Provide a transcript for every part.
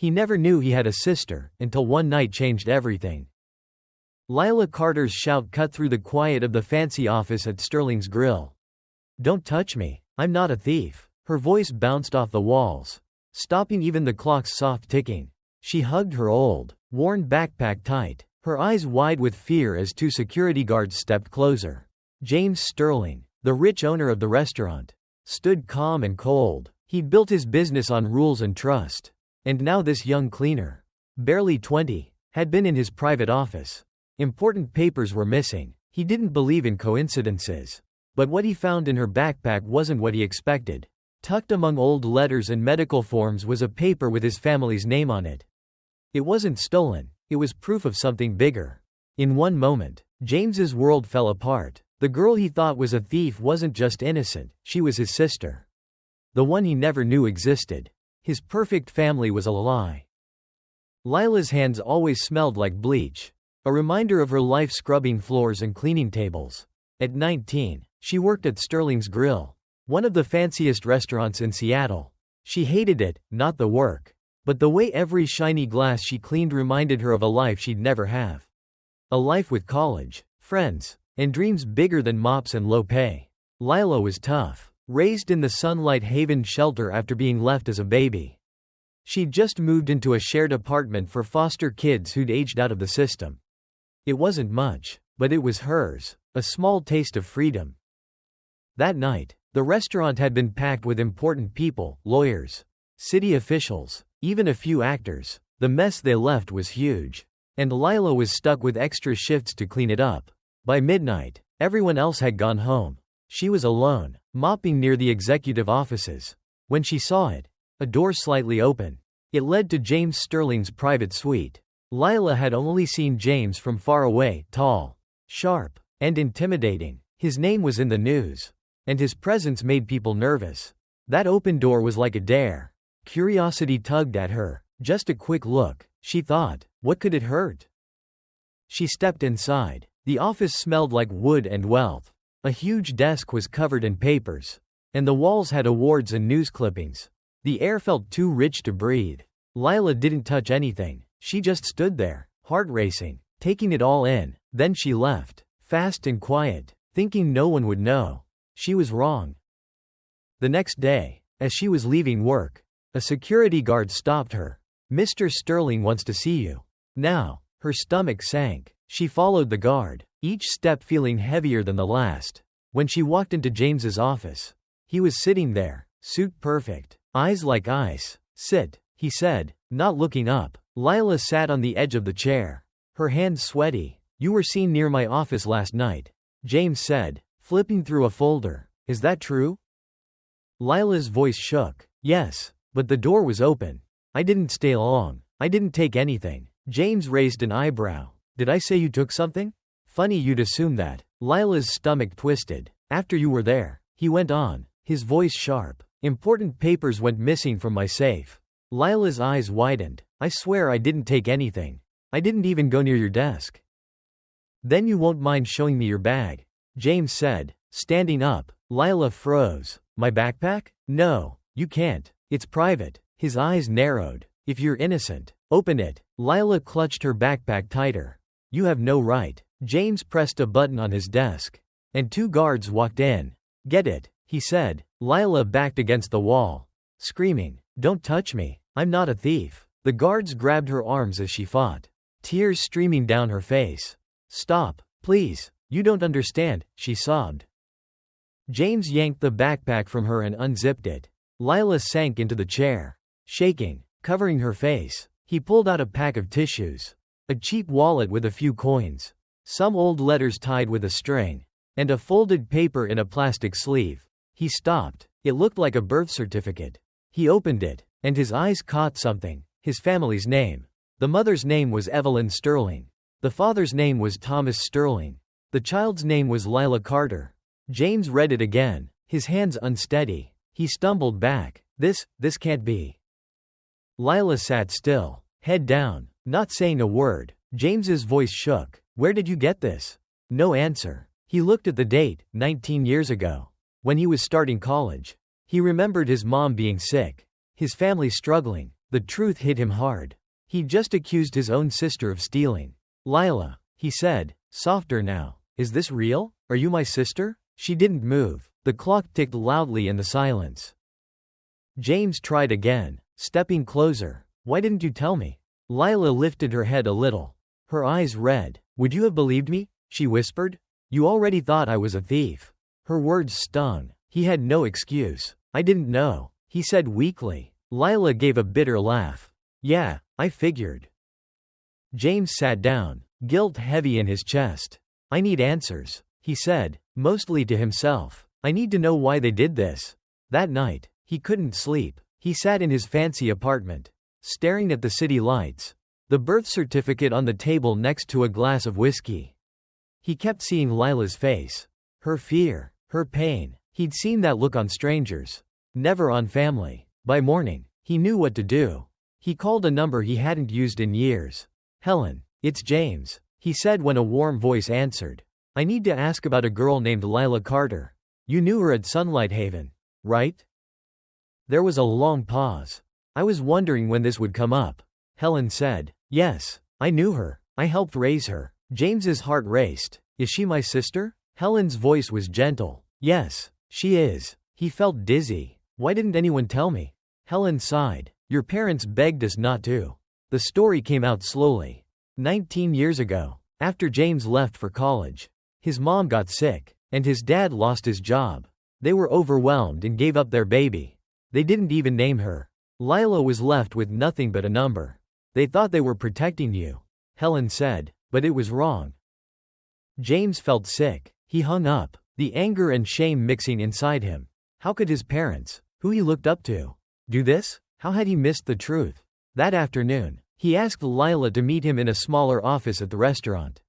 He never knew he had a sister, until one night changed everything. Lila Carter's shout cut through the quiet of the fancy office at Sterling's Grill. "Don't touch me. I'm not a thief." Her voice bounced off the walls, stopping even the clock's soft ticking. She hugged her old, worn backpack tight, her eyes wide with fear as two security guards stepped closer. James Sterling, the rich owner of the restaurant, stood calm and cold. He'd built his business on rules and trust. And now this young cleaner, barely 20, had been in his private office. Important papers were missing. He didn't believe in coincidences. But what he found in her backpack wasn't what he expected. Tucked among old letters and medical forms was a paper with his family's name on it. It wasn't stolen, it was proof of something bigger. In one moment, James's world fell apart. The girl he thought was a thief wasn't just innocent, she was his sister. The one he never knew existed. His perfect family was a lie. Lila's hands always smelled like bleach, a reminder of her life scrubbing floors and cleaning tables. At 19, she worked at Sterling's Grill, one of the fanciest restaurants in Seattle. She hated it, not the work, but the way every shiny glass she cleaned reminded her of a life she'd never have. A life with college, friends, and dreams bigger than mops and low pay. Lila was tough, raised in the Sunlight Haven shelter after being left as a baby. She'd just moved into a shared apartment for foster kids who'd aged out of the system. It wasn't much, but it was hers, a small taste of freedom. That night, the restaurant had been packed with important people, lawyers, city officials, even a few actors. The mess they left was huge. And Lila was stuck with extra shifts to clean it up. By midnight, everyone else had gone home. She was alone, mopping near the executive offices. When she saw it, a door slightly open. It led to James Sterling's private suite. Lila had only seen James from far away, tall, sharp, and intimidating. His name was in the news, and his presence made people nervous. That open door was like a dare. Curiosity tugged at her. Just a quick look, she thought. What could it hurt? She stepped inside. The office smelled like wood and wealth. A huge desk was covered in papers, and the walls had awards and news clippings. The air felt too rich to breathe. Lila didn't touch anything. She just stood there, heart racing, taking it all in. Then she left, fast and quiet, thinking no one would know. She was wrong. The next day, as she was leaving work, a security guard stopped her. "Mr. Sterling wants to see you." Now, her stomach sank. She followed the guard, each step feeling heavier than the last. When she walked into James's office, he was sitting there, suit perfect, eyes like ice. "Sit," he said, not looking up. Lila sat on the edge of the chair, her hands sweaty. "You were seen near my office last night," James said, flipping through a folder. "Is that true?" Lila's voice shook. "Yes, but the door was open. I didn't stay long. I didn't take anything." James raised an eyebrow. "Did I say you took something? Funny you'd assume that." Lila's stomach twisted. "After you were there," he went on, his voice sharp, "important papers went missing from my safe." Lila's eyes widened. "I swear I didn't take anything. I didn't even go near your desk." "Then you won't mind showing me your bag," James said, standing up. Lila froze. "My backpack? No, you can't. It's private." His eyes narrowed. "If you're innocent, open it." Lila clutched her backpack tighter. "You have no right." James pressed a button on his desk, and two guards walked in. "Get it," he said. Lila backed against the wall, screaming, "Don't touch me. I'm not a thief." The guards grabbed her arms as she fought, tears streaming down her face. "Stop, please. You don't understand," she sobbed. James yanked the backpack from her and unzipped it. Lila sank into the chair, shaking, covering her face. He pulled out a pack of tissues, a cheap wallet with a few coins, some old letters tied with a string, and a folded paper in a plastic sleeve. He stopped. It looked like a birth certificate. He opened it, and his eyes caught something. His family's name. The mother's name was Evelyn Sterling. The father's name was Thomas Sterling. The child's name was Lila Carter. James read it again, his hands unsteady. He stumbled back. This can't be." Lila sat still, head down, not saying a word. James's voice shook. "Where did you get this?" No answer. He looked at the date, 19 years ago, when he was starting college. He remembered his mom being sick, his family struggling, The truth hit him hard. He just accused his own sister of stealing. Lila, he said, softer now, is this real? Are you my sister? She didn't move. The clock ticked loudly in the silence. James tried again, stepping closer. Why didn't you tell me? Lila lifted her head a little. Her eyes red. Would you have believed me? She whispered. You already thought I was a thief. Her words stung. He had no excuse. I didn't know, he said weakly. Lila gave a bitter laugh. Yeah, I figured. James sat down, guilt heavy in his chest. I need answers, he said, mostly to himself. I need to know why they did this. That night, he couldn't sleep. He sat in his fancy apartment, staring at the city lights, the birth certificate on the table next to a glass of whiskey. He kept seeing Lila's face. Her fear, her pain. He'd seen that look on strangers, never on family. By morning, he knew what to do. He called a number he hadn't used in years. Helen, it's James, he said when a warm voice answered. I need to ask about a girl named Lila Carter. You knew her at Sunlight Haven, right? There was a long pause. I was wondering when this would come up. Helen said. Yes, I knew her. I helped raise her. James's heart raced. Is she my sister? Helen's voice was gentle. Yes, she is. He felt dizzy. Why didn't anyone tell me? Helen sighed. Your parents begged us not to. The story came out slowly. 19 years ago, after James left for college, his mom got sick, and his dad lost his job. They were overwhelmed and gave up their baby. They didn't even name her. Lila was left with nothing but a number. They thought they were protecting you, Helen said, but it was wrong. James felt sick. He hung up, the anger and shame mixing inside him. How could his parents, who he looked up to, do this? How had he missed the truth? That afternoon, he asked Lila to meet him in a smaller office at the restaurant.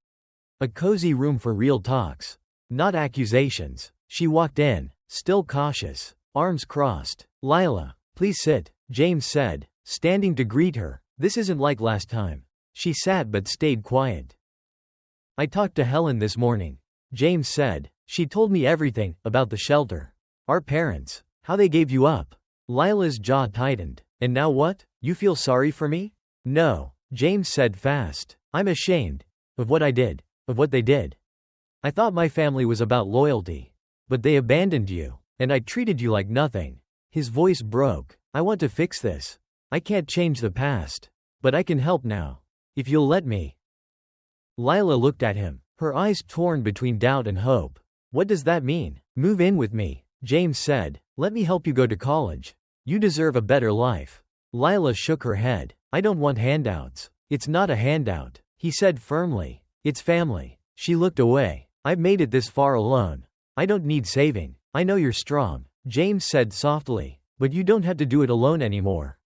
A cozy room for real talks, not accusations. She walked in, still cautious, arms crossed. Lila, please sit, James said, standing to greet her. This isn't like last time. She sat but stayed quiet. I talked to Helen this morning, James said. She told me everything about the shelter. Our parents, how they gave you up. Lila's jaw tightened. And now what? You feel sorry for me? No, James said fast. I'm ashamed of what I did, of what they did. I thought my family was about loyalty. But they abandoned you, and I treated you like nothing. His voice broke. I want to fix this. I can't change the past. But I can help now. If you'll let me. Lila looked at him, her eyes torn between doubt and hope. What does that mean? Move in with me, James said. Let me help you go to college. You deserve a better life. Lila shook her head. I don't want handouts. It's not a handout, he said firmly. It's family. She looked away. I've made it this far alone. I don't need saving. I know you're strong, James said softly. But you don't have to do it alone anymore.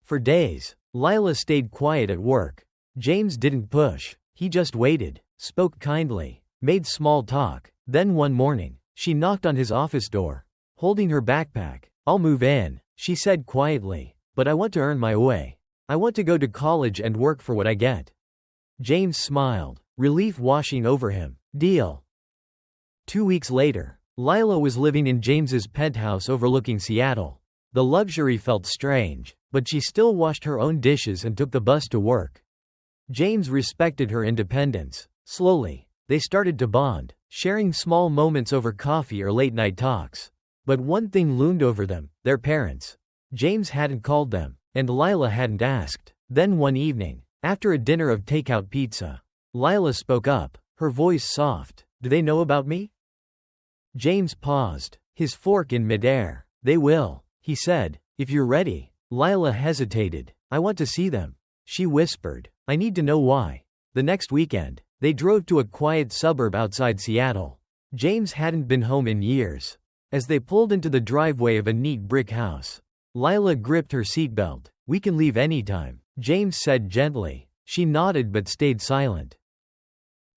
For days, Lila stayed quiet at work. James didn't push. He just waited, spoke kindly, made small talk. Then one morning, she knocked on his office door, holding her backpack. I'll move in, she said quietly. But I want to earn my way. I want to go to college and work for what I get. James smiled, relief washing over him. Deal. 2 weeks later, Lila was living in James's penthouse overlooking Seattle. The luxury felt strange, but she still washed her own dishes and took the bus to work. James respected her independence. Slowly, they started to bond, sharing small moments over coffee or late-night talks. But one thing loomed over them, their parents. James hadn't called them, and Lila hadn't asked. Then one evening, after a dinner of takeout pizza, Lila spoke up, her voice soft. Do they know about me? James paused, his fork in midair. They will, he said, if you're ready. Lila hesitated. I want to see them, she whispered. I need to know why. The next weekend, they drove to a quiet suburb outside Seattle. James hadn't been home in years. As they pulled into the driveway of a neat brick house, Lila gripped her seatbelt. We can leave anytime, James said gently. She nodded but stayed silent.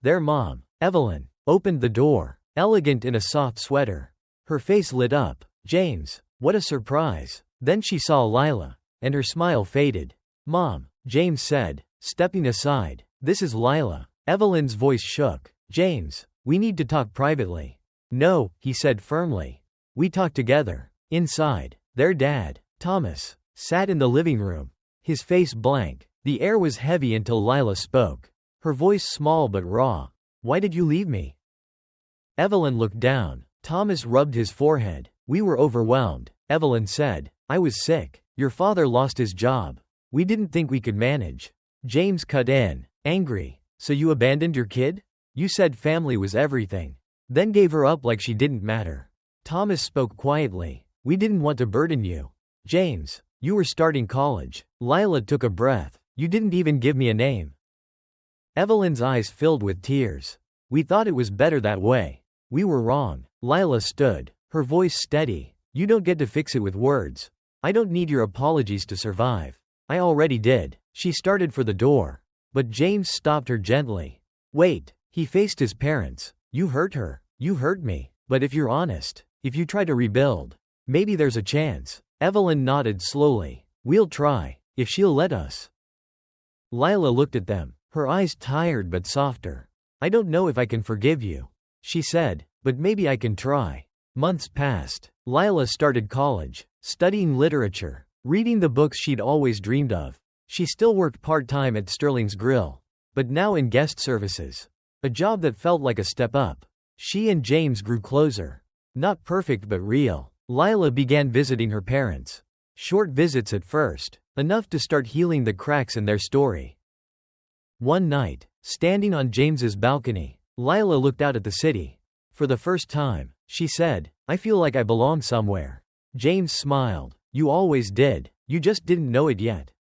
Their mom, Evelyn, opened the door, elegant in a soft sweater. Her face lit up. James, what a surprise. Then she saw Lila, and her smile faded. Mom, James said, stepping aside. This is Lila. Evelyn's voice shook. James, we need to talk privately. No, he said firmly. We talk together. Inside, their dad, Thomas, sat in the living room, his face blank. The air was heavy until Lila spoke. Her voice small but raw. "Why did you leave me?" Evelyn looked down. Thomas rubbed his forehead. "We were overwhelmed," Evelyn said. "I was sick. Your father lost his job. We didn't think we could manage." James cut in, angry. "So you abandoned your kid? You said family was everything. Then gave her up like she didn't matter." Thomas spoke quietly. "We didn't want to burden you. James, you were starting college." Lila took a breath. "You didn't even give me a name." Evelyn's eyes filled with tears. "We thought it was better that way. We were wrong." Lila stood, her voice steady. "You don't get to fix it with words. I don't need your apologies to survive. I already did." She started for the door. But James stopped her gently. "Wait." He faced his parents. "You hurt her. You hurt me. But if you're honest, if you try to rebuild, maybe there's a chance." Evelyn nodded slowly. "We'll try, if she'll let us." Lila looked at them, her eyes tired but softer. "I don't know if I can forgive you," she said, "but maybe I can try." Months passed. Lila started college, studying literature, reading the books she'd always dreamed of. She still worked part-time at Sterling's Grill, but now in guest services. A job that felt like a step up. She and James grew closer. Not perfect but real. Lila began visiting her parents. Short visits at first, enough to start healing the cracks in their story. One night, standing on James's balcony, Lila looked out at the city. For the first time, she said, "I feel like I belong somewhere." James smiled. "You always did. You just didn't know it yet."